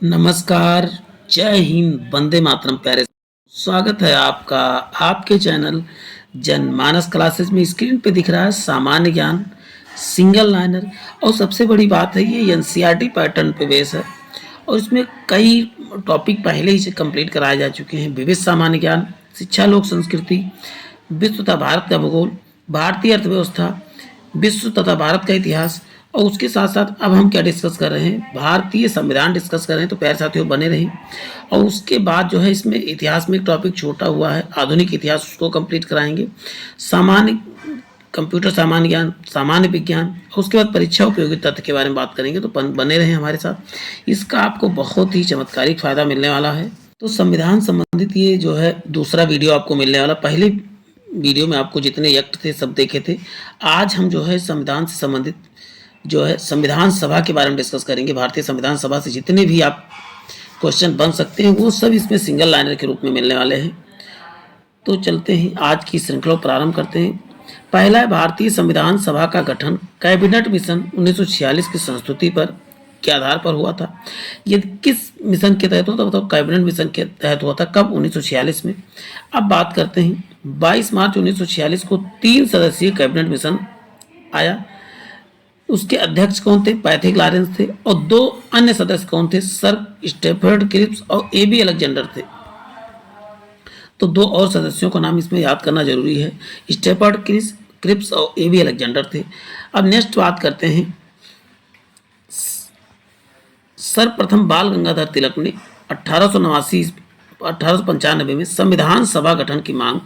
नमस्कार, जय हिंद, वंदे मातरम प्यारे। स्वागत है आपका आपके चैनल जनमानस क्लासेस में। स्क्रीन पे दिख रहा है सामान्य ज्ञान सिंगल लाइनर। और सबसे बड़ी बात है ये एनसीईआरटी पैटर्न पे बेस है और इसमें कई टॉपिक पहले ही से कंप्लीट कराए जा चुके हैं। विविध सामान्य ज्ञान, शिक्षा, लोक संस्कृति, विश्व तथा भारत का भूगोल, भारतीय अर्थव्यवस्था, विश्व तथा भारत का इतिहास। और उसके साथ साथ अब हम क्या डिस्कस कर रहे हैं, भारतीय संविधान डिस्कस कर रहे हैं। तो प्यारे साथियों बने रहें। और उसके बाद जो है इसमें इतिहास में एक टॉपिक छोटा हुआ है, आधुनिक इतिहास, उसको कंप्लीट कराएंगे। सामान्य कंप्यूटर सामान्य ज्ञान, सामान्य विज्ञान, और उसके बाद परीक्षा उपयोगी तथ्य के बारे में बात करेंगे। तो बने रहें हमारे साथ। इसका आपको बहुत ही चमत्कारिक फायदा मिलने वाला है। तो संविधान संबंधित ये जो है दूसरा वीडियो आपको मिलने वाला। पहले वीडियो में आपको जितने एक्ट थे सब देखे थे। आज हम जो है संविधान से संबंधित जो है संविधान सभा के बारे में डिस्कस करेंगे। भारतीय संविधान सभा से जितने भी आप क्वेश्चन बन सकते हैं वो सब इसमें सिंगल लाइनर के रूप में मिलने वाले हैं। तो चलते हैं आज की श्रृंखला प्रारंभ करते हैं। पहला है भारतीय संविधान सभा का गठन कैबिनेट मिशन 1946 की संस्तुति पर के आधार पर हुआ था। ये किस मिशन के तहत हुआ था बताओ? कैबिनेट मिशन के तहत हुआ था। कब? 1946 में। अब बात करते हैं 22 मार्च 1946 को 3 सदस्यीय कैबिनेट मिशन आया। उसके अध्यक्ष कौन थे? पैथिक लॉरेंस थे। और 2 अन्य सदस्य कौन थे? सर स्टेफर्ड क्रिप्स और एबी अलेक्जेंडर थे। तो 2 और सदस्यों का नाम इसमें याद करना जरूरी है। स्टेफर्ड क्रिप्स और एबी अलेक्जेंडर थे। अब नेक्स्ट बात करते हैं। सर्वप्रथम बाल गंगाधर तिलक ने 1895 में संविधान सभा गठन की मांग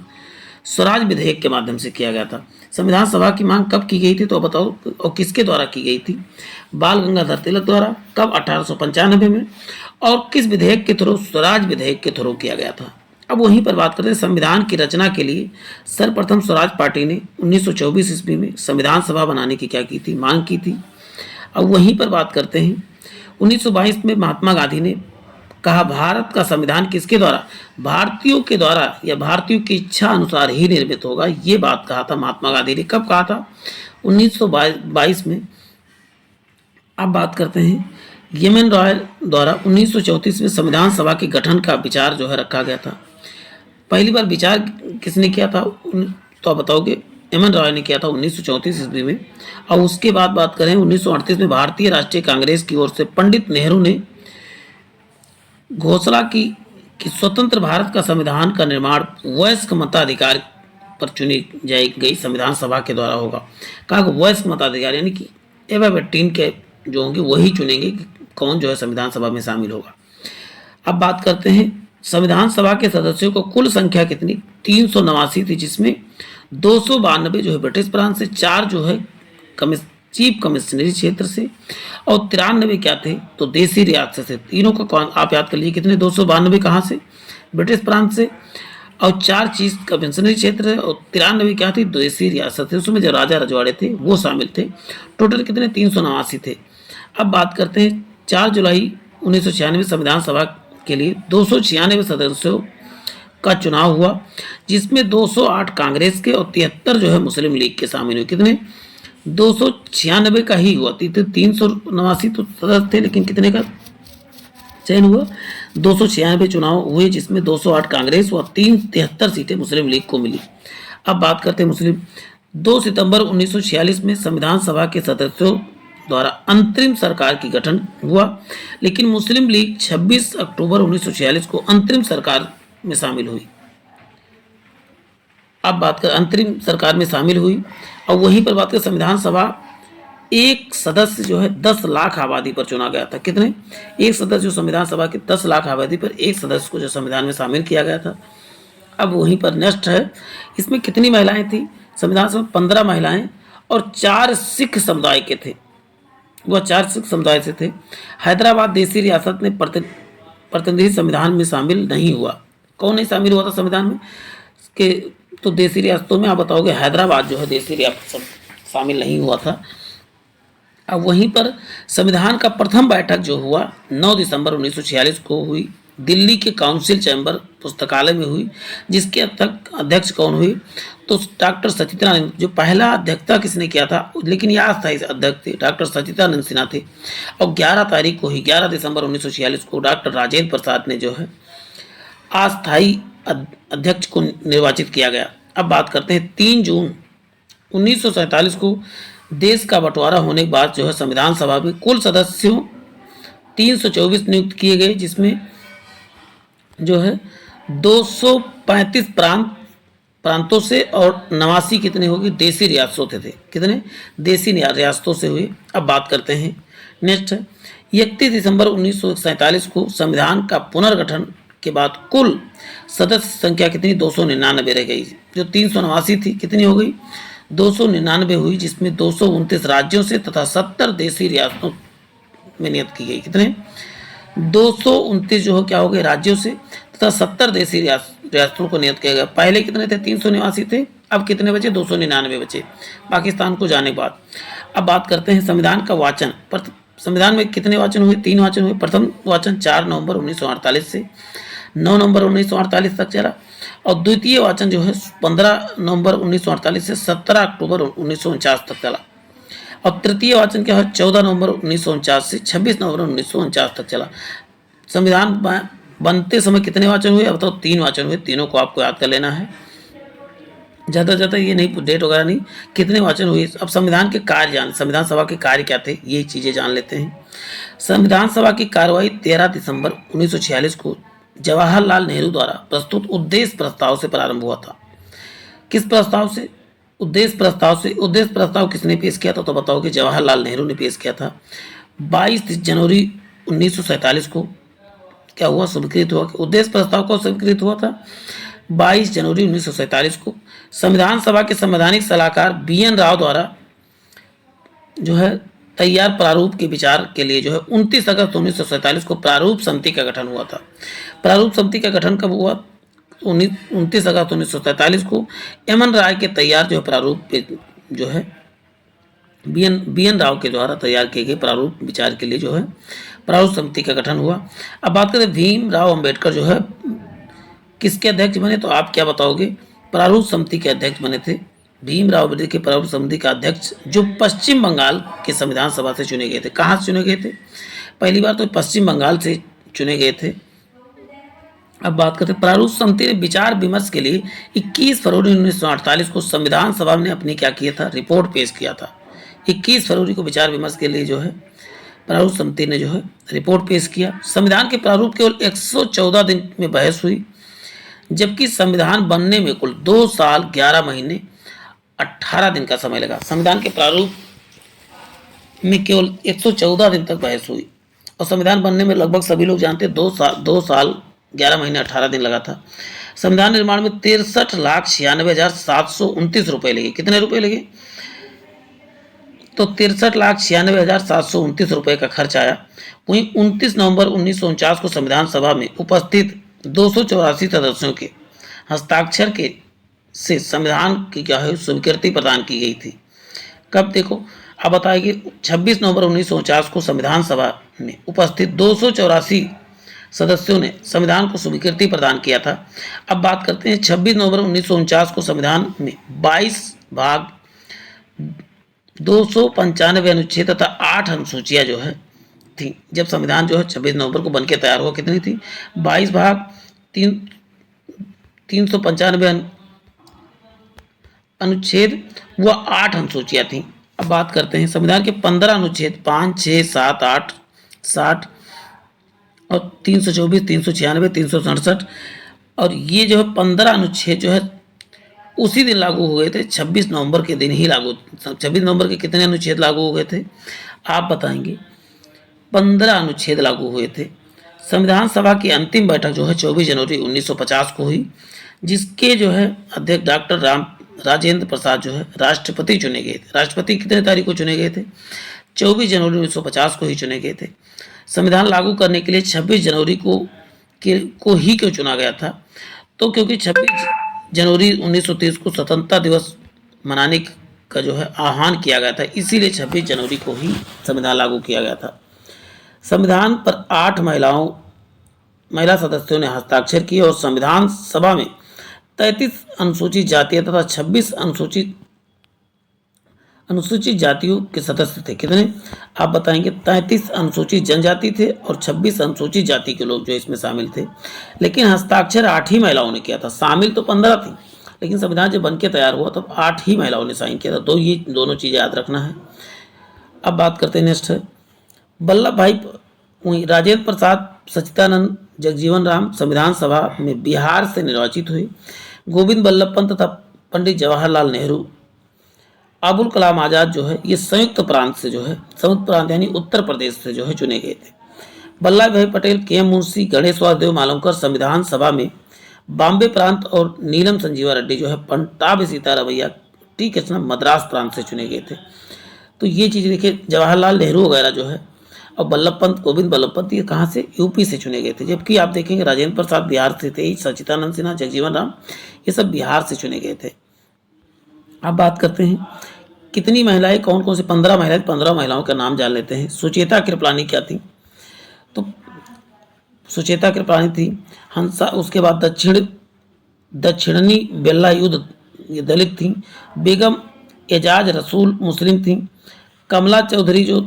स्वराज विधेयक के माध्यम से किया गया था। संविधान सभा की मांग कब की गई थी तो बताओ, और किसके द्वारा की गई थी? बाल गंगाधर तिलक द्वारा। कब? 1895 में। और किस विधेयक के थ्रू? स्वराज विधेयक के थ्रू किया गया था। अब वहीं पर बात करते हैं संविधान की रचना के लिए सर्वप्रथम स्वराज पार्टी ने 1924 ईस्वी में संविधान सभा बनाने की क्या की थी? मांग की थी। अब वहीं पर बात करते हैं 1922 में महात्मा गांधी ने कहा भारत का संविधान किसके द्वारा? भारतीयों के द्वारा या भारतीयों की इच्छा अनुसार ही निर्मित होगा। ये बात कहा था महात्मा गांधी ने। कब कहा था? 1922 में। अब बात करते हैं यमन रॉय द्वारा 1934 में संविधान सभा के गठन का विचार जो है रखा गया था। पहली बार विचार किसने किया था तो आप बताओगे? एमएन रॉय ने किया था 1934 ईस्वी में। और उसके बाद बात करें 1938 में भारतीय राष्ट्रीय कांग्रेस की ओर से पंडित नेहरू ने घोषणा की कि स्वतंत्र भारत का संविधान का निर्माण वयस्क मताधिकार पर चुनी गई संविधान सभा के द्वारा होगा। कहा वयस्क मताधिकार यानी कि एवं 18 के जो होंगे वही चुनेंगे कि कौन जो है संविधान सभा में शामिल होगा। अब बात करते हैं संविधान सभा के सदस्यों को कुल संख्या कितनी? 389 थी, जिसमें 292 जो है ब्रिटिश प्रांत से, 4 जो है चीफ कमिश्नरी क्षेत्र से, और 93 क्या थे तो देसी रियासत से। तीनों का आप याद कर लीजिए कितने? 292 कहाँ से? ब्रिटिश प्रांत से, और 4 चीफ कमिश्नरी क्षेत्र है, और 93 क्या थी? देसी रियासत से। उसमें जो राजा रजवाड़े थे वो शामिल थे। टोटल कितने? 389 थे। अब बात करते हैं 4 जुलाई 1996 संविधान सभा के लिए 296 सदस्यों का चुनाव हुआ, जिसमें 208 कांग्रेस के और 73 जो है मुस्लिम लीग के शामिल हुए। कितने? 296 का ही हुआ। 389 तो सदस्य थे, लेकिन कितने का चयन हुआ? 296 चुनाव हुए, जिसमें 208 कांग्रेस और 73 सीटें मुस्लिम लीग को मिली। अब बात करते हैं मुस्लिम। 2 सितंबर 1946 में संविधान सभा के सदस्यों द्वारा अंतरिम सरकार की गठन हुआ, लेकिन मुस्लिम लीग 26 अक्टूबर 1946 को अंतरिम सरकार में शामिल हुई। अब बात कर अंतरिम सरकार में शामिल हुई। और वहीं पर बात कर संविधान सभा एक सदस्य जो है 10 लाख आबादी पर चुना गया था। कितने? एक सदस्य जो संविधान सभा के 10 लाख आबादी पर एक सदस्य को जो संविधान में शामिल किया गया था। अब वहीं पर नेक्स्ट है, इसमें कितनी महिलाएं थी? संविधान सभा 15 महिलाएं और 4 सिख समुदाय के थे। वह 4 सिख समुदाय से थे। हैदराबाद देसी रियासत में प्रतिनिधि संविधान में शामिल नहीं हुआ। कौन नहीं शामिल हुआ था संविधान में के? तो देसी रियासतों में आप बताओगे हैदराबाद जो है देसी रियासत शामिल नहीं हुआ था। अब वहीं पर संविधान का प्रथम बैठक जो हुआ 9 दिसंबर 1946 को हुई। दिल्ली के काउंसिल चैम्बर पुस्तकालय में हुई, जिसके अध्यक्ष कौन हुई, तो डॉक्टर सचिदानंद। जो पहला अध्यक्षता किसने किया था, लेकिन यह अस्थायी अध्यक्ष थे, डॉक्टर सचिदानंद सिन्हा थे। और 11 तारीख को ही 11 दिसंबर 1946 को डॉक्टर राजेंद्र प्रसाद ने जो है अस्थायी अध्यक्ष को निर्वाचित किया गया। अब बात करते हैं 3 जून 1947 को देश का बंटवारा होने के बाद जो है संविधान सभा में कुल सदस्यों 324 नियुक्त किए गए, जिसमें जो है 235 प्रांतों से और 89 कितने होगी देसी रियासतों से थे। कितने देसी रियासतों से हुए। अब बात करते हैं नेक्स्ट है 31 दिसंबर 1947 को संविधान का पुनर्गठन के बाद कुल सदस्य संख्या कितनी 299 रह गई। जो 389 थी कितनी हो गई 299 हुई, जिसमें 229 राज्यों से तथा 70 देसी रियासतों में नियुक्त की गई। कितने 229 जो हो क्या हो गए राज्यों से तथा 70 देसी रियासतों को नियुक्त किया गया। पहले कितने थे 389 थे, अब कितने बचे 299 बचे पाकिस्तान को जाने के बाद। अब बात करते हैं संविधान का वाचन। संविधान में कितने वाचन हुए 3 वाचन हुए। प्रथम वाचन 4 नवंबर 1948 से 9 नवंबर 1948 तक चला और द्वितीय वाचन जो है 15 नवंबर 1948 से 17 अक्टूबर 1949 तक चला और तृतीय वाचन क्या है 14 नवंबर 1949 से 26 नवंबर 1949 तक चला। संविधान बनते समय कितने वाचन हुए, अब तो 3 वाचन हुए, तीनों को आपको याद कर लेना है, ज़्यादा ज़्यादा ये नहीं डेट वगैरह नहीं, कितने वाचन हुए। अब संविधान के कार्य जान, संविधान सभा के कार्य क्या थे ये चीज़ें जान लेते हैं। संविधान सभा की कार्यवाही 13 दिसंबर 1946 को जवाहरलाल नेहरू द्वारा प्रस्तुत उद्देश्य प्रस्ताव से प्रारंभ हुआ था। किस प्रस्ताव से, उद्देश्य प्रस्ताव से। उद्देश्य प्रस्ताव किसने पेश किया था, तो बताओ कि जवाहरलाल नेहरू ने पेश किया था। 22 जनवरी 1947 को क्या हुआ, स्वीकृत हुआ। उद्देश्य प्रस्ताव को स्वीकृत हुआ था 22 जनवरी 1947 को। संविधान सभा के संवैधानिक सलाहकार BN राव द्वारा जो है तैयार प्रारूप के विचार के लिए जो है 29 अगस्त 1947 को प्रारूप समिति का गठन हुआ था। प्रारूप समिति का गठन कब हुआ, 29 अगस्त 1947 को MN राय के तैयार जो है प्रारूप पे जो है BN राव के द्वारा तैयार किए गए प्रारूप विचार के लिए जो है प्रारूप समिति का गठन हुआ। अब बात करें भीमराव अंबेडकर जो है किसके अध्यक्ष बने, तो आप क्या बताओगे, प्रारूप समिति के अध्यक्ष बने थे। भीमराव अम्बेडकर के प्रारूप समिति का अध्यक्ष जो पश्चिम बंगाल के संविधान सभा से चुने गए थे। कहाँ से चुने गए थे, पहली बार तो पश्चिम बंगाल से चुने गए थे। अब बात करते हैं प्रारूप समिति ने विचार विमर्श के लिए 21 फरवरी 1948 को संविधान सभा ने अपनी क्या किया था, रिपोर्ट पेश किया था। 21 फरवरी को विचार विमर्श के लिए जो है प्रारूप समिति ने जो है रिपोर्ट पेश किया। संविधान के प्रारूप केवल 114 दिन में बहस हुई, जबकि संविधान बनने में कुल 2 साल 11 महीने 18 दिन का समय लगा। संविधान के प्रारूप में केवल 114 दिन तक बहस हुई और संविधान बनने में लगभग सभी लोग जानते हैं 2 साल 11 महीने 18 दिन लगा था। संविधान निर्माण में 63,96,729 रुपए लगे। कितने रुपए लगे, तो 63,96,729 रुपए का खर्च आया। वहीं 29 नवंबर 1949 को संविधान सभा में उपस्थित 284 सदस्यों के हस्ताक्षर के से संविधान की क्या है स्वीकृति प्रदान की गई थी। कब, देखो अब बताएगी 26 नवंबर 1949 को संविधान सभा में उपस्थित 284 सदस्यों ने संविधान को स्वीकृति प्रदान किया था। अब बात करते हैं 26 नवंबर 1949 को संविधान में 22 भाग 295 अनुच्छेद तथा 8 अनुसूचियां जो है थी। जब संविधान जो है 26 नवंबर को बनके तैयार हुआ, कितनी थी 22 भाग 395 अनुच्छेद व 8 अनुसूचियां थी। अब बात करते हैं संविधान के 15 अनुच्छेद 5, 6, 7, 8, 60 और 324, 396, 367 और ये जो है 15 अनुच्छेद जो है उसी दिन लागू हुए थे। 26 नवंबर के दिन ही लागू, 26 नवंबर के कितने अनुच्छेद लागू हो गए थे आप बताएंगे, 15 अनुच्छेद लागू हुए थे। संविधान सभा की अंतिम बैठक जो है 24 जनवरी 1950 को हुई, जिसके जो है अध्यक्ष डॉक्टर राजेंद्र प्रसाद जो है राष्ट्रपति चुने गए थे। राष्ट्रपति कितने तारीख को चुने गए थे, 24 जनवरी 1950 को ही चुने गए थे। संविधान लागू करने के लिए 26 जनवरी को ही क्यों चुना गया था, तो क्योंकि 26 जनवरी 1930 को स्वतंत्रता दिवस मनाने का जो है आह्वान किया गया था, इसीलिए 26 जनवरी को ही संविधान लागू किया गया था। संविधान पर 8 महिलाओं महिला सदस्यों ने हस्ताक्षर किए और संविधान सभा में 33 अनुसूचित जातीय तथा 26 अनुसूचित जातियों के सदस्य थे। कितने आप बताएंगे? 33 अनुसूचित जनजाति थे और 26 अनुसूचित जाति के लोग जो इसमें शामिल थे। लेकिन हस्ताक्षर 8 ही महिलाओं ने किया था, शामिल तो 15 थी, लेकिन संविधान जब बन के तैयार हुआ तब 8 ही महिलाओं ने साइन किया था। तो ये दोनों चीज़ें याद रखना है। अब बात करते हैं नेक्स्ट है वल्लभ भाई राजेंद्र प्रसाद सच्चिदानंद जगजीवन राम संविधान सभा में बिहार से निर्वाचित हुए। गोविंद बल्लभ पंत तथा पंडित जवाहरलाल नेहरू, अबुल कलाम आजाद जो है ये संयुक्त प्रांत से जो है, संयुक्त प्रांत यानी उत्तर प्रदेश से जो है चुने गए थे। वल्लभ भाई पटेल, के एम मुंशी, गणेश वासुदेव मालवकर संविधान सभा में बॉम्बे प्रांत और नीलम संजीवा रेड्डी जो है पंटाभ सीतारामैया टी कृष्णन मद्रास प्रांत से चुने गए थे। तो ये चीज़ देखिए, जवाहरलाल नेहरू वगैरह जो है और वल्लभ पंत, गोविंद बल्लभ पंत ये कहाँ से? यूपी से चुने गए थे। जबकि आप देखेंगे राजेंद्र प्रसाद बिहार से थे, सच्चिदानंद सिन्हा, जगजीवन राम ये सब बिहार से चुने गए थे। अब बात करते हैं कितनी महिलाएं, कौन कौन सी? 15 महिलाएं। 15 महिलाओं का नाम जान लेते हैं। सुचेता कृपलानी क्या थी? तो सुचेता कृपलानी थी हंसा। उसके बाद दक्षिणी बेल्ला युद्ध ये दलित थी। बेगम एजाज रसूल मुस्लिम थी। कमला चौधरी जो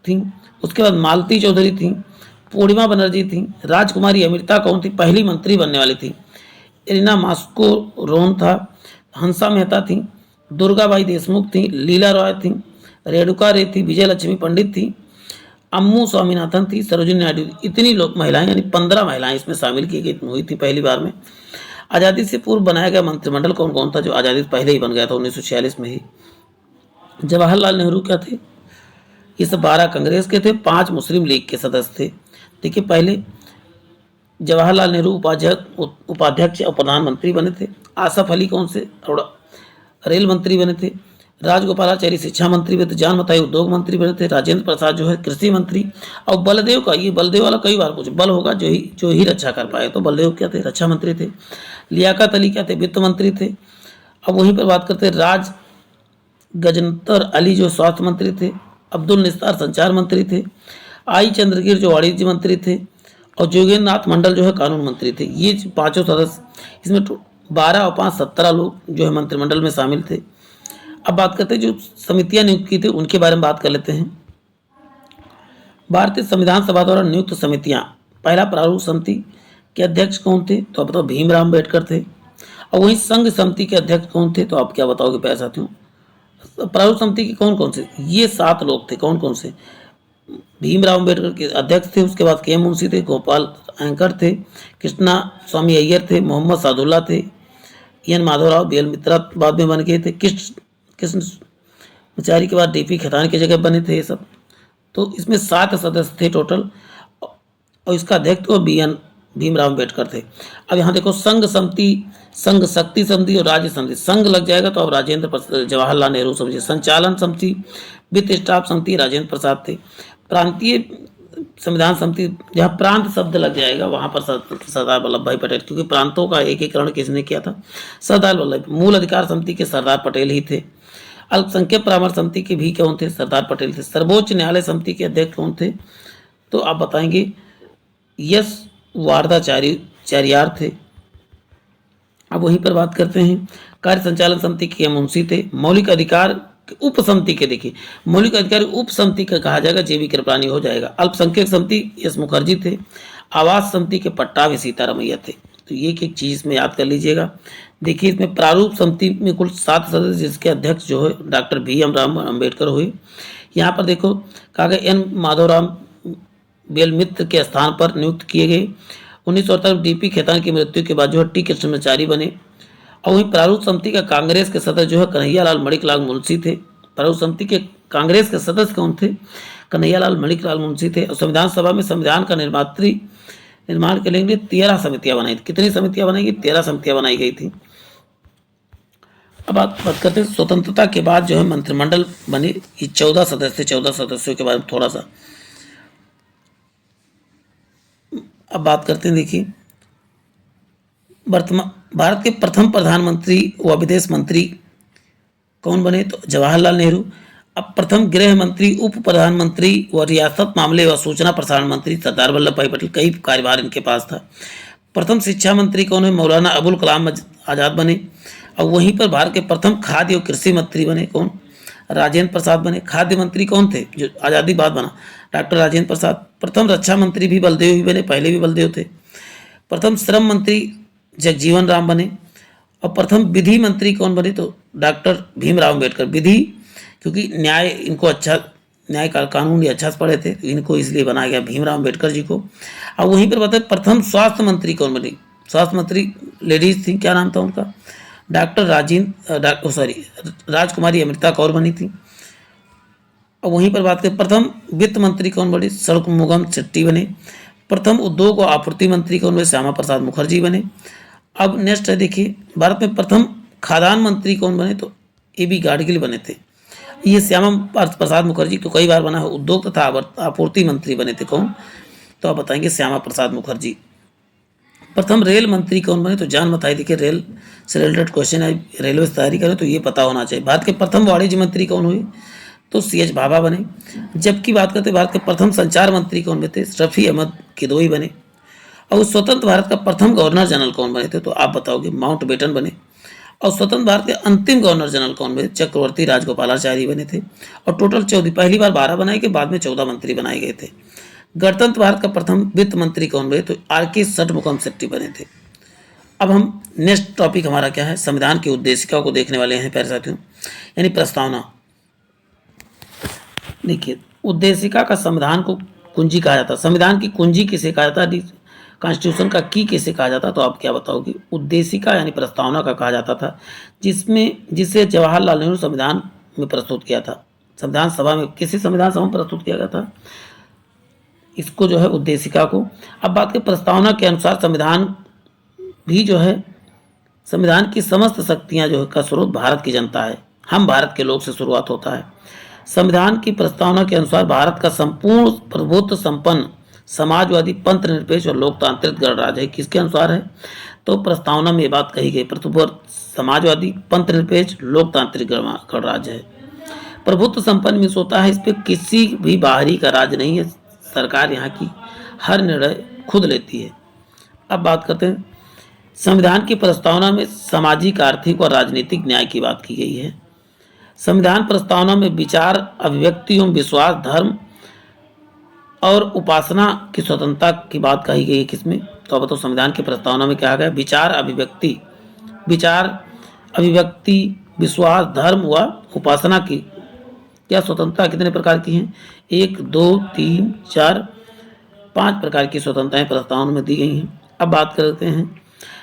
थी। उसके बाद मालती चौधरी थी। पूर्णिमा बनर्जी थी। राजकुमारी अमृता कौन थी? पहली मंत्री बनने वाली थी। एलिना मास्को रोन था। हंसा मेहता थी। दुर्गाबाई देशमुख थी। लीला रॉय थी। रेणुका रे थी। विजय लक्ष्मी पंडित थी। अम्मू स्वामीनाथन थी। सरोजिनी नायडू। इतनी लोग महिलाएं यानी 15 महिलाएं इसमें शामिल की गई हुई थी पहली बार में। आज़ादी से पूर्व बनाया गया मंत्रिमंडल कौन कौन था? जो आज़ादी से पहले ही बन गया था 1946 में ही। जवाहरलाल नेहरू क्या थे? ये सब 12 कांग्रेस के थे, 5 मुस्लिम लीग के सदस्य थे। देखिए, पहले जवाहरलाल नेहरू उपाध्यक्ष और प्रधानमंत्री बने थे। आसफ अली कौन से? रेल मंत्री बने थे। राजगोपालाचारी शिक्षा मंत्री बने थे। जान मताई उद्योग मंत्री बने थे। राजेंद्र प्रसाद जो है कृषि मंत्री। और बलदेव का, ये बलदेव वाला कई बार पूछे, बल होगा जो ही रक्षा कर पाए, तो बलदेव क्या थे? रक्षा मंत्री थे। लियाकत अली क्या थे? वित्त मंत्री थे। अब वहीं पर बात करते हैं राज गजनतर अली जो स्वास्थ्य मंत्री थे। अब्दुल निस्तार संचार मंत्री थे। आई चंद्रगिर जो वाणिज्य मंत्री थे। और जोगेंद्र नाथ मंडल जो है कानून मंत्री थे। ये 5 सदस्य, इसमें 12 और 5 17 लोग जो है मंत्रिमंडल में शामिल थे। अब बात करते हैं जो समितियां नियुक्त की थी उनके बारे में बात कर लेते हैं। भारतीय संविधान सभा द्वारा नियुक्त समितियां, पहला प्रारूप समिति के अध्यक्ष कौन थे? तो आप बताओ, भीमराव अम्बेडकर थे। और वहीं संघ समिति के अध्यक्ष कौन थे? तो आप क्या बताओगे प्यारे साथियों? प्रारूप समिति के कौन कौन से? ये 7 लोग थे। कौन कौन से? भीमराव अम्बेडकर के अध्यक्ष थे। उसके बाद के एम मुंशी थे। गोपाल एंकर थे। कृष्णा स्वामी अय्यर थे। मोहम्मद सादुल्ला थे। एन माधवराव, बी एल मित्रा बाद में बन गए थे। कृष्ण मचारी के बाद डीपी खेतान की जगह बने थे ये सब। तो इसमें 7 सदस्य थे टोटल और इसका अध्यक्ष तो भीमराव अम्बेडकर थे। अब यहाँ देखो, संघ समिति, संघ शक्ति समिति और राज्य समिति। संघ लग जाएगा तो अब जवाहरलाल नेहरू समझिए। संचालन समिति, वित्त स्टाफ समिति राजेंद्र प्रसाद थे। प्रांतीय संविधान समिति, जहाँ प्रांत शब्द लग जाएगा वहाँ पर सरदार वल्लभ भाई पटेल, क्योंकि प्रांतों का एकीकरण किसने किया था? सरदार वल्लभ। मूल अधिकार समिति के सरदार पटेल ही थे। अल्पसंख्यक परामर्श समिति के भी कौन थे? सरदार पटेल थे। सर्वोच्च न्यायालय समिति के अध्यक्ष कौन थे? तो आप बताएंगे यस वारदाचार्यार थे। अब वहीं पर बात करते हैं कार्य संचालन समिति के मुंशी थे। मौलिक अधिकार उप समिति के, देखिए मौलिक अधिकार उप समिति का कहा जाएगा जेबी कृपलानी हो जाएगा। अल्पसंख्यक समिति एस मुखर्जी थे। आवास समिति के पट्टाभी सीतारामैया थे। तो ये एक चीज इसमें याद कर लीजिएगा। देखिए, इसमें प्रारूप समिति में कुल 7 सदस्य, जिसके अध्यक्ष जो है डॉक्टर भीम राव अम्बेडकर हुए। यहाँ पर देखो कहा गया एन माधवराव बेल मित्र के स्थान पर नियुक्त किए गए। 1978 डीपी खेतान की मृत्यु के बाद जो है टी कृष्णमाचारी बने। और वहीं प्रारूप समिति का कांग्रेस के सदस्य जो है कन्हैयालाल मणिकलाल मुंशी थे। प्रारूप समिति के कांग्रेस के सदस्य कौन थे? कन्हैयालाल मणिकलाल मुंशी थे। और संविधान सभा में संविधान का निर्माण के लिए 13 समितियां बनाई थी। कितनी समितियां बनाई गई? 13 समितियां बनाई गई थी। अब बात करते हैं स्वतंत्रता के बाद जो है मंत्रिमंडल बने। ये 14 सदस्य, 14 सदस्यों के बारे में थोड़ा सा अब बात करते हैं। देखिए, वर्तमान भारत के प्रथम प्रधानमंत्री व विदेश मंत्री कौन बने? तो जवाहरलाल नेहरू। अब प्रथम गृह मंत्री, उप प्रधानमंत्री व रियासत मामले व सूचना प्रसारण मंत्री सरदार वल्लभ भाई पटेल, कई कार्यभार इनके पास था। प्रथम शिक्षा मंत्री कौन है? मौलाना अबुल कलाम आज़ाद बने। और वहीं पर भारत के प्रथम खाद्य और कृषि मंत्री बने कौन? राजेंद्र प्रसाद बने। खाद्य मंत्री कौन थे जो आज़ादी बाद बना? डॉक्टर राजेंद्र प्रसाद। प्रथम रक्षा मंत्री भी बलदेव ही बने, पहले भी बलदेव थे। प्रथम श्रम मंत्री जगजीवन राम बने। और प्रथम विधि मंत्री कौन बने? तो डॉक्टर भीमराव अम्बेडकर। विधि क्योंकि न्याय इनको अच्छा, न्याय का कानून ये अच्छा से पढ़े थे, तो इनको इसलिए बनाया गया भीमराव अम्बेडकर जी को। और वहीं पर बताए प्रथम स्वास्थ्य मंत्री कौन बनी? स्वास्थ्य मंत्री लेडीज थी, क्या नाम था उनका? डॉक्टर राजकुमारी अमृता कौर बनी थी। और वहीं पर बात करें प्रथम वित्त मंत्री कौन बने? षणमुगम शेट्टी बने। प्रथम उद्योग और आपूर्ति मंत्री कौन बने? श्यामा प्रसाद मुखर्जी बने। अब नेक्स्ट है, देखिए भारत में प्रथम खाद्यान्न मंत्री कौन बने? तो A.B. गाडगिल बने थे। ये श्यामा प्रसाद मुखर्जी तो कई बार बना है। उद्योग तथा आपूर्ति मंत्री बने थे कौन? तो आप बताएंगे श्यामा प्रसाद मुखर्जी। प्रथम रेल मंत्री कौन बने? तो जान बताइए। देखिए रेल से रिलेटेड क्वेश्चन है, रेलवे से तैयारी करें तो ये पता होना चाहिए। भारत के प्रथम वाणिज्य मंत्री कौन हुए? तो C.H. भाभा बने। जबकि बात करते हैं भारत के प्रथम संचार मंत्री कौन बने थे? रफी अहमद किदोई बने। और स्वतंत्र भारत का प्रथम गवर्नर जनरल कौन बने थे? तो आप बताओगे माउंटबेटन बने। और स्वतंत्र भारत के अंतिम गवर्नर जनरल कौन बने? चक्रवर्ती राजगोपालाचारी बने थे। और टोटल 14, पहली बार 12 बनाए गए, बाद में 14 मंत्री बनाए गए थे। गणतंत्र भारत का प्रथम वित्त मंत्री कौन बने? तो R.K. षणमुगम शेट्टी बने थे। अब हम नेक्स्ट टॉपिक हमारा क्या है? संविधान की उद्देशिका को देखने वाले हैं प्यारे साथियों, यानी प्रस्तावना। देखिए उद्देशिका का संविधान को कुंजी कहा जाता है। संविधान की कुंजी किसे कहा जाता है? कॉन्स्टिट्यूशन का की किसे कहा जाता? तो आप क्या बताओगे? उद्देशिका यानी प्रस्तावना का कहा जाता था, जिसे जवाहरलाल नेहरू संविधान में प्रस्तुत किया था। संविधान सभा में, किसी संविधान सभा में प्रस्तुत किया गया था इसको जो है उद्देशिका को। अब बात करें प्रस्तावना के अनुसार संविधान भी जो है, संविधान की समस्त शक्तियां जो है का स्रोत भारत की जनता है, हम भारत के लोग से शुरुआत होता है। संविधान की प्रस्तावना के अनुसार भारत का संपूर्ण प्रभुत्व संपन्न समाजवादी पंथ निरपेक्ष और लोकतांत्रिक गणराज्य है। किसके अनुसार है? तो प्रस्तावना में ये बात कही गई, प्रभुत्व समाजवादी पंथ निरपेक्ष लोकतांत्रिक गणराज्य है। प्रभुत्व संपन्न मीन्स होता है इस पर किसी भी बाहरी का राज नहीं है, सरकार यहाँ की हर निर्णय खुद लेती है। अब बात करते हैं संविधान की प्रस्तावना में सामाजिक, आर्थिक और राजनीतिक न्याय की बात की गई है। संविधान प्रस्तावना में विचार, अभिव्यक्ति एवं विश्वास, धर्म और उपासना की स्वतंत्रता की बात कही गई है। किसमें? तो अब तो संविधान की प्रस्तावना में क्या गया? विचार, अभिव्यक्ति, विश्वास, धर्म व उपासना की क्या स्वतंत्रता कितने प्रकार की हैं? 1, 2, 3, 4, 5 प्रकार की स्वतंत्रताएं प्रस्तावना में दी गई हैं। अब बात करते हैं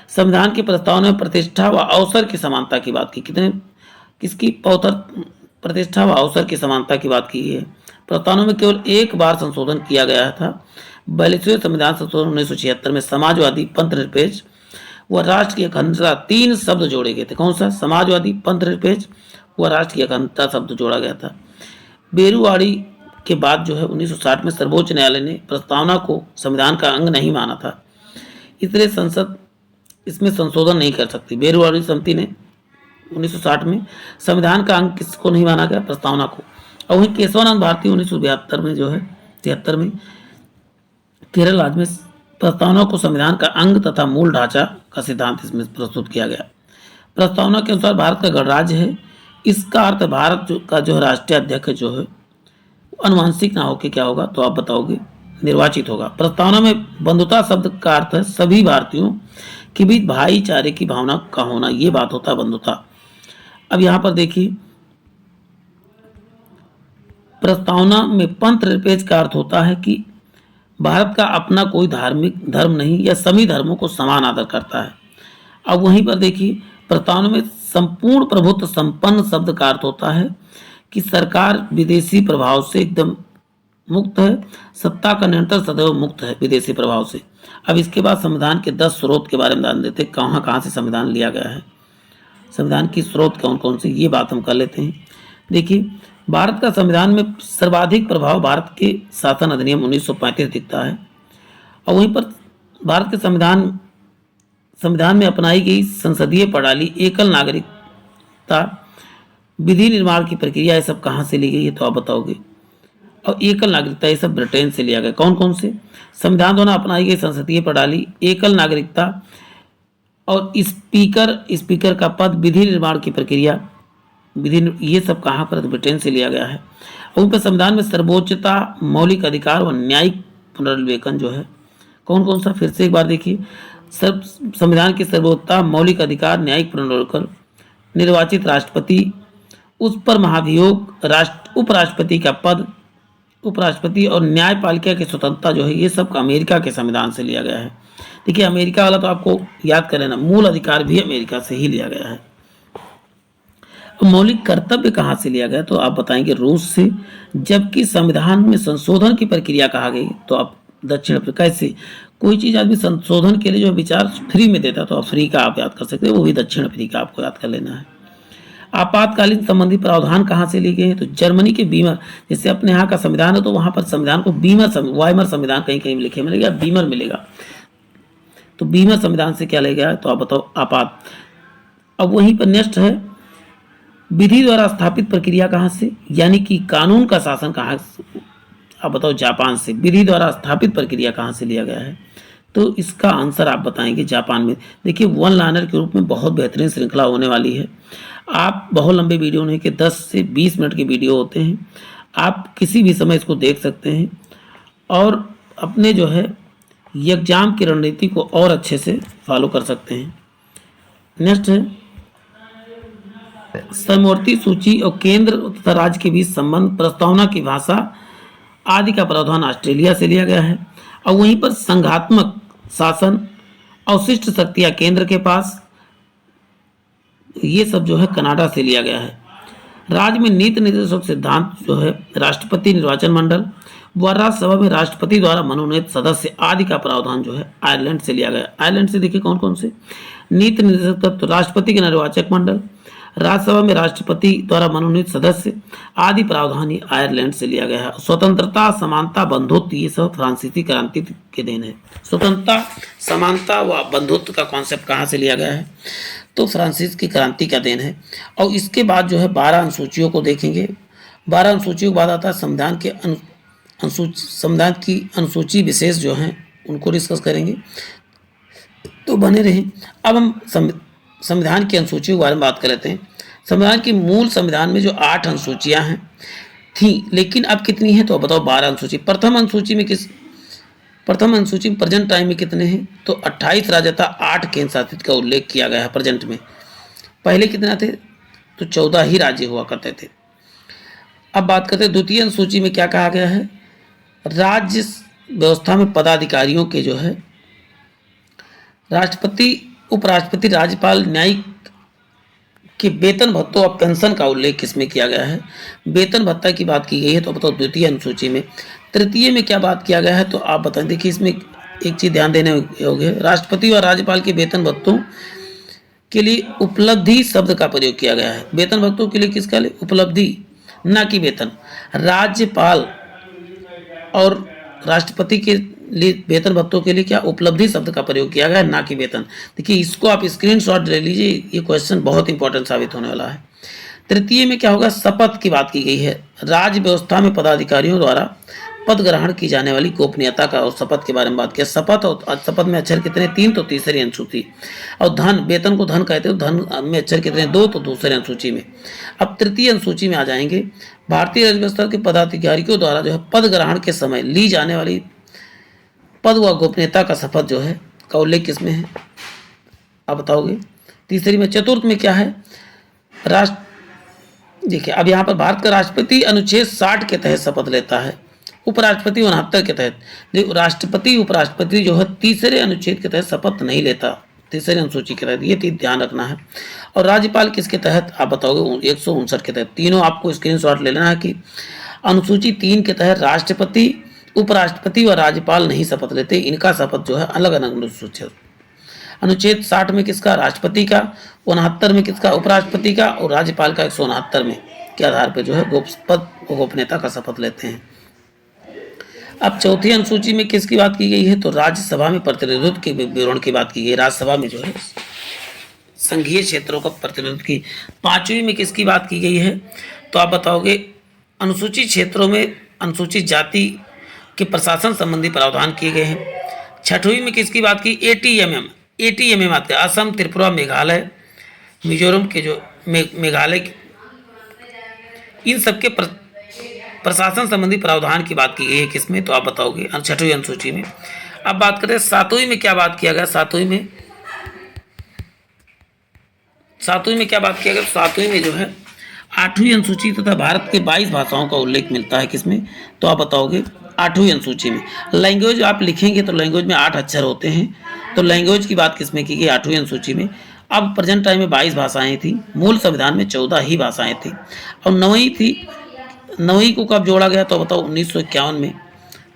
संविधान की प्रस्तावना में प्रतिष्ठा व अवसर की समानता की बात की। किसकी? प्रतिष्ठा व अवसर की समानता की बात की है। प्रस्तावना में केवल एक बार संशोधन किया गया था। 42वें संविधान संशोधन 1976 में समाजवादी, पंथ निरपेक्ष व राष्ट्र की अखंडता 3 शब्द जोड़े गए थे। कौन सा? समाजवादी, पंथ निरपेक्ष व राष्ट्र की अखंडता शब्द जोड़ा गया था। बेरुवाड़ी के बाद जो है 1960 में सर्वोच्च न्यायालय ने प्रस्तावना को संविधान का अंग नहीं माना था, इसलिए संसद इसमें संशोधन नहीं कर सकती। बेरुवाड़ी समिति ने 1960 में संविधान का अंग किसको नहीं माना गया? प्रस्तावना को। और वहीं केशवानंद भारती 1972 में जो है 73 में केरल राज्य में प्रस्तावना को संविधान का अंग तथा मूल ढांचा का सिद्धांत इसमें प्रस्तुत किया गया। प्रस्तावना के अनुसार भारत का गणराज्य है, इसका अर्थ भारत का जो राष्ट्रीय अध्यक्ष जो है अनुवांशिक ना होकर क्या होगा? तो आप बताओगे निर्वाचित होगा। प्रस्तावना में बंधुता शब्द का अर्थ है सभी भारतीयों के बीच भाईचारे की भावना का होना, ये बात होता है बंधुता। अब यहाँ पर देखिए प्रस्तावना में पंथ निरपेक्ष का अर्थ होता है कि भारत का अपना कोई धार्मिक धर्म नहीं या सभी धर्मों को समान आदर करता है। अब वहीं पर देखिए प्रस्तावना में संपूर्ण प्रभुत्व संपन्न शब्द का अर्थ होता है कि सरकार विदेशी प्रभाव से एकदम मुक्त है, सत्ता का नियंत्रण सदैव मुक्त है विदेशी प्रभाव से। अब इसके बाद संविधान के 10 स्रोत के बारे में जान देते हैं, कहाँ कहाँ से संविधान लिया गया है, संविधान की स्रोत कौन कौन से, ये बात हम कर लेते हैं। देखिए भारत का संविधान में सर्वाधिक प्रभाव भारत के शासन अधिनियम 1935 दिखता है। और वहीं पर भारत के संविधान में अपनाई गई संसदीय प्रणाली एकल नागरिकता विधि निर्माण की प्रक्रिया ये सब कहाँ से ली गई है तो आप बताओगे। और एकल नागरिकता ये सब ब्रिटेन से लिया गया। कौन कौन से? संविधान द्वारा अपनाई गई संसदीय प्रणाली, एकल नागरिकता और स्पीकर का पद, विधि निर्माण की प्रक्रिया, ये सब कहाँ पर? ब्रिटेन से लिया गया है। और उन पर संविधान में सर्वोच्चता, मौलिक अधिकार और न्यायिक पुनर्विवेचन जो है, कौन कौन सा? फिर से एक बार देखिए। संविधान की सर्वोच्चता, मौलिक अधिकार, न्यायिक पुनर्विवेचन, निर्वाचित राष्ट्रपति, उस पर महाभियोग, उपराष्ट्रपति का पद, उपराष्ट्रपति और न्यायपालिका की स्वतंत्रता जो है, ये सब अमेरिका के संविधान से लिया गया है। देखिए अमेरिका वाला तो आपको याद कर लेना, मूल अधिकार भी अमेरिका से ही लिया गया है। मौलिक कर्तव्य कहाँ से लिया गया तो आप बताएंगे रूस से। जबकि संविधान में संशोधन की प्रक्रिया कहा गई तो आप दक्षिण अफ्रीका से। कोई चीज आदमी संशोधन के लिए जो विचार फ्री में देता तो अफ्रीका आप याद कर सकते हो, वो भी दक्षिण अफ्रीका आपको याद कर लेना है। आपातकालीन संबंधी प्रावधान कहाँ से लिए गए हैं तो जर्मनी के बीमर, जैसे अपने यहाँ का संविधान है तो वहां पर संविधान को वाइमर संविधान कहीं कहीं लिखे मिलेगा, बीमर मिलेगा, तो बीमर संविधान से क्या ले गया तो आप बताओ आपात। अब वहीं पर नेक्स्ट है विधि द्वारा स्थापित प्रक्रिया कहाँ से, यानी कि कानून का शासन कहाँ, आप बताओ जापान से। विधि द्वारा स्थापित प्रक्रिया कहाँ से लिया गया है तो इसका आंसर आप बताएंगे जापान में। देखिए वन लाइनर के रूप में बहुत बेहतरीन श्रृंखला होने वाली है। आप बहुत लंबे वीडियो नहीं कि 10 से 20 मिनट के वीडियो होते हैं, आप किसी भी समय इसको देख सकते हैं और अपने जो है एग्जाम की रणनीति को और अच्छे से फॉलो कर सकते हैं। नेक्स्ट है समवर्ती सूची और केंद्र तथा राज्य के बीच संबंध, प्रस्तावना की भाषा आदि का प्रावधान ऑस्ट्रेलिया से लिया गया है। और वहीं पर संघात्मक शासन, अवशिष्ट शक्तियां केंद्र के पास, ये सब जो है कनाडा से लिया गया है। राज्य में नीति निर्देशक सिद्धांत जो है राष्ट्रपति निर्वाचन मंडल व राज्यसभा में राष्ट्रपति द्वारा मनोनीत सदस्य आदि का प्रावधान जो है आयरलैंड से लिया गया। आयरलैंड से देखिए कौन कौन से नीति निर्देशक तत्व, राष्ट्रपति के निर्वाचक मंडल, राज्यसभा में राष्ट्रपति द्वारा मनोनीत सदस्य आदि प्रावधान ही आयरलैंड से लिया गया है। स्वतंत्रता, समानता, बंधुत्व ये सब फ्रांसीसी क्रांति के देन है। स्वतंत्रता, समानता व बंधुत्व का कॉन्सेप्ट कहाँ से लिया गया है तो फ्रांसीसी की क्रांति का देन है। और इसके बाद जो है 12 अनुसूचियों को देखेंगे। 12 अनुसूचियों के बाद आता है संविधान की अनुसूची विशेष जो हैं उनको डिस्कस करेंगे, तो बने रहें। अब हम संविधान की अनुसूचियों के बारे में बात कर लेते हैं। संविधान की मूल संविधान में जो 8 अनुसूचियां हैं थी, लेकिन अब कितनी है तो बताओ 12 अनुसूची। प्रथम अनुसूची में प्रेजेंट टाइम में कितने हैं तो 28 राज्य तथा 8 केंद्र शासित का उल्लेख किया गया है प्रेजेंट में। पहले कितना थे तो 14 ही राज्य हुआ करते थे। अब बात करते हैं द्वितीय अनुसूची में क्या कहा गया है। राज्य व्यवस्था में पदाधिकारियों के जो है राष्ट्रपति, उपराष्ट्रपति, राज्यपाल, न्यायिक के वेतन भत्तों और पेंशन का उल्लेख किसमें किया गया है। वेतन भत्ता की बात की गई है तो बताओ द्वितीय अनुसूची में। तृतीय में क्या बात किया गया है तो आप बताएं। देखिए इसमें एक चीज ध्यान देने योग्य है, राष्ट्रपति और राज्यपाल के वेतन भत्तों के लिए उपलब्धि शब्द का प्रयोग किया गया है। वेतन भत्तों के लिए किसका लिए उपलब्धि, ना कि वेतन। राज्यपाल और राष्ट्रपति के लिए वेतन भत्तों के लिए क्या उपलब्धि शब्द का प्रयोग किया गया है, ना कि वेतन। देखिए इसको आप स्क्रीनशॉट ले लीजिए, ये क्वेश्चन बहुत इंपॉर्टेंट साबित होने वाला है। तृतीय में क्या होगा, शपथ की बात की गई है। राज्य व्यवस्था में पदाधिकारियों द्वारा पद ग्रहण की जाने वाली गोपनीयता का और शपथ के बारे में बात किया। शपथ और शपथ में अक्षर कितने, 3 तो तीसरी अनुसूची। और धन, वेतन को धन कहते हो, धन में अक्षर कितने, 2 तो दूसरी अनुसूची में। अब तृतीय अनुसूची में आ जाएंगे। भारतीय राज्य व्यवस्था के पदाधिकारियों द्वारा जो है पद ग्रहण के समय ली जाने वाली पद व गोपनीयता का शपथ जो है का उल्लेख किसमें है आप बताओगे। तीसरी में। चतुर्थ में क्या है, देखिए अब यहाँ पर भारत का राष्ट्रपति अनुच्छेद 60 के तहत शपथ लेता है, उपराष्ट्रपति 69 के तहत। राष्ट्रपति उपराष्ट्रपति जो है तीसरे अनुच्छेद के तहत शपथ नहीं लेता, तीसरे अनुसूची के तहत, ये चीज ध्यान रखना है। और राज्यपाल किसके तहत आप बताओगे, 159 के तहत। तीनों आपको स्क्रीनशॉट ले लेना है कि अनुसूची 3 के तहत राष्ट्रपति, उपराष्ट्रपति और राज्यपाल नहीं शपथ लेते, इनका शपथ जो है अलग अलग अनुसूची। अनुच्छेद 60 में किसका, राष्ट्रपति का, 69 में किसका, उपराष्ट्रपति का, और राज्यपाल का 169 में के आधार पर जो है पद गोपनीयता का शपथ लेते हैं। अब चौथी अनुसूची में किसकी बात की गई है तो राज्यसभा में प्रतिनिधित्व के विवरण की बात की गई। राज्यसभा में जो है संघीय क्षेत्रों का प्रतिनिधित्व की। 5वीं में किसकी बात की गई है, तो आप बताओगे अनुसूचित क्षेत्रों में अनुसूचित जाति के प्रशासन संबंधी प्रावधान किए गए हैं। 6वीं में किसकी बात की, एटीएमएम बात की, असम, त्रिपुरा, मेघालय, मिजोरम के जो मेघालय, इन सबके प्रशासन संबंधी प्रावधान की बात की गई है किसमें, तो आप बताओगे 6वीं अनुसूची में। अब बात करते हैं 7वीं में क्या बात किया गया। 7वीं में क्या बात किया गया, 7वीं में जो है 8वीं अनुसूची तथा भारत के 22 भाषाओं का उल्लेख मिलता है किसमें, तो आप बताओगे 8वीं अनुसूची में। लैंग्वेज आप लिखेंगे तो लैंग्वेज में 8 अक्षर होते हैं, तो लैंग्वेज की बात किसमें की गई, 8वीं अनुसूची में। अब प्रेजेंट टाइम में 22 भाषाएं थी, मूल संविधान में 14 ही भाषाएं थी, और 9वीं को कब जोड़ा गया, तो बताओ 1951 में।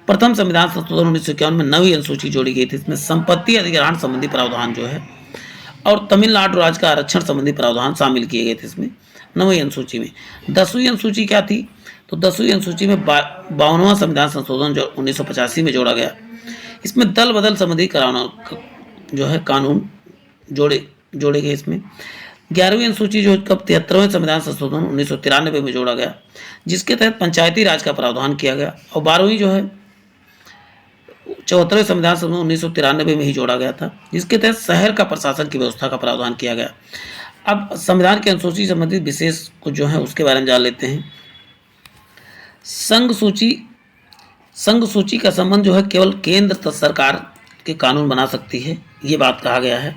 प्रथम संविधान संशोधन 1951 में 9वीं अनुसूची जोड़ी गई थी। इसमें संपत्ति अधिग्रहण संबंधी प्रावधान जो है और तमिलनाडु राज्य का आरक्षण संबंधी प्रावधान शामिल किए गए थे इसमें 9वीं अनुसूची में। 10वीं अनुसूची क्या थी, तो 10वीं अनुसूची में 52वां संविधान संशोधन जो 1985 में जोड़ा गया। इसमें दल बदल संबंधी जो है कानून जोड़े गए इसमें। 11वीं अनुसूची जो कब 73वें संविधान संशोधन 1993 में जोड़ा गया, जिसके तहत पंचायती राज का प्रावधान किया गया। और 12वीं जो है 74वें संविधान संशोधन 1993 में ही जोड़ा गया था, जिसके तहत शहर का प्रशासन की व्यवस्था का प्रावधान किया गया। अब संविधान के अनुसूची संबंधित विशेष कुछ जो है उसके बारे में जान लेते हैं। संघ सूची का संबंध जो है केवल केंद्र सरकार के कानून बना सकती है, ये बात कहा गया है।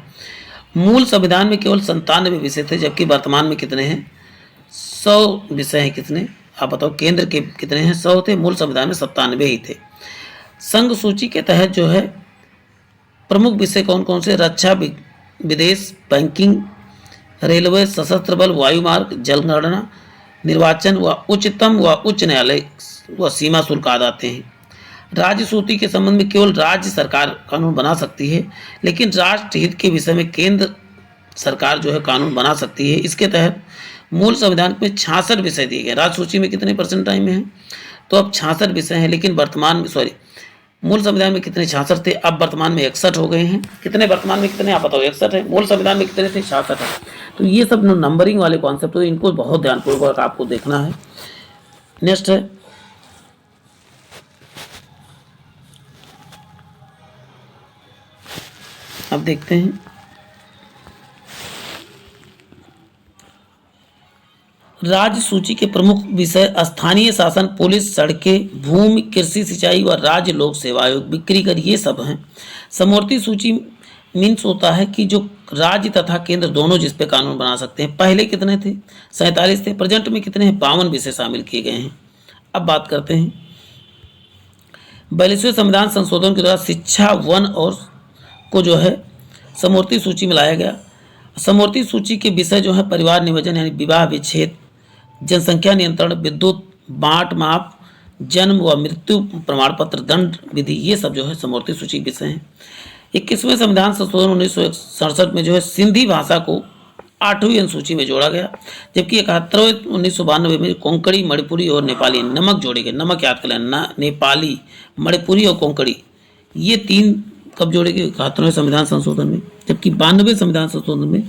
मूल संविधान में केवल 97 विषय थे, जबकि वर्तमान में कितने हैं, 100 विषय हैं। कितने आप बताओ, केंद्र के कितने हैं, 100 थे, मूल संविधान में 97 ही थे। संघ सूची के तहत जो है प्रमुख विषय कौन कौन से, रक्षा, विदेश, बैंकिंग, रेलवे, सशस्त्र बल, वायुमार्ग, जनगणना, निर्वाचन व उच्चतम व उच्च न्यायालय व सीमा शुल्क आदि आते हैं। राज्य सूची के संबंध में केवल राज्य सरकार कानून बना सकती है, लेकिन राष्ट्र हित के विषय में केंद्र सरकार जो है कानून बना सकती है। इसके तहत मूल संविधान में 66 विषय दिए गए। राज्य सूची में कितने परसेंट टाइम में है, तो अब 66 विषय हैं, लेकिन वर्तमान में मूल संविधान में कितने 66 थे, अब वर्तमान में 61 हो गए हैं। कितने वर्तमान में कितने आप बताओ, 61 है। मूल संविधान में कितने थे, 66 है। तो ये सब नंबरिंग वाले कॉन्सेप्ट, तो इनको बहुत ध्यानपूर्वक आपको देखना है। नेक्स्ट है अब देखते हैं राज्य सूची के प्रमुख विषय स्थानीय शासन, पुलिस, सड़कें, भूमि, कृषि, सिंचाई व राज्य लोक सेवा आयोग, बिक्री कर, ये सब हैं। समवर्ती सूची मीन्स होता है कि जो राज्य तथा केंद्र दोनों जिस पे कानून बना सकते हैं। पहले कितने थे, 47 थे, प्रेजेंट में कितने हैं, 52 विषय शामिल किए गए हैं। अब बात करते हैं 42वें संविधान संशोधन के द्वारा शिक्षा, वन और को जो है समवर्ती सूची में लाया गया। समवर्ती सूची के विषय जो है परिवार नियोजन यानी विवाह विच्छेद, जनसंख्या नियंत्रण, विद्युत बांट माप, जन्म व मृत्यु प्रमाण पत्र, दंड विधि, ये सब जो है समवर्ती सूची विषय हैं। 21वें संविधान संशोधन 1967 में जो है सिंधी भाषा को 8वीं अनुसूची में जोड़ा गया, जबकि 71वें 1992 में कोंकणी, मणिपुरी और नेपाली नमक जोड़े गए। नमक याद कर लेना, नेपाली, मणिपुरी और कोंकणी, ये 3 कब जोड़े गए, 71वें संविधान संशोधन में। जबकि 92वें संविधान संशोधन में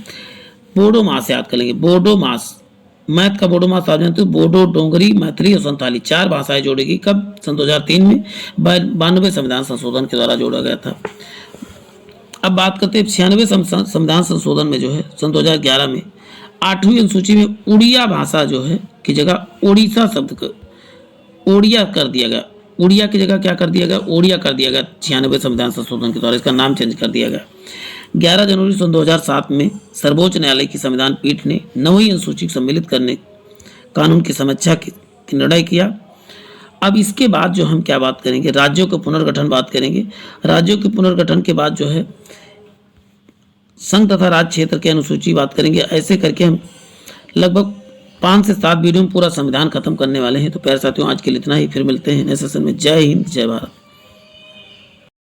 बोडो मास याद कर लेंगे, बोडो मास, मैथ का बोडो मास आप जानते हो, बोडो, डोंगरी, मैथिली और संथाली 4 भाषाएं जोड़ी गई। कब, सन 2003 में 92वें संविधान संशोधन के द्वारा जोड़ा गया था। अब बात करते हैं 96वें संविधान संशोधन में जो है सन 2011 में 8वीं अनुसूची में उड़िया भाषा जो है की जगह ओडिशा शब्द को ओडिया कर दिया गया। उड़िया की जगह क्या कर दिया गया, ओडिया कर दिया गया। 96वें संविधान संशोधन के द्वारा इसका नाम चेंज कर दिया गया। 11 जनवरी सन 2007 में सर्वोच्च न्यायालय की संविधान पीठ ने 9वीं अनुसूची को सम्मिलित करने कानून की समीक्षा की निर्णय किया। अब इसके बाद जो हम क्या बात करेंगे, राज्यों के पुनर्गठन बात करेंगे। राज्यों के पुनर्गठन के बाद जो है संघ तथा राज्य क्षेत्र की अनुसूची बात करेंगे। ऐसे करके हम लगभग 5 से 7 वीडियो में पूरा संविधान खत्म करने वाले हैं। तो प्यारे साथियों, आज के लिए इतना ही, फिर मिलते हैं नेक्स्ट सेशन में। जय हिंद, जय भारत।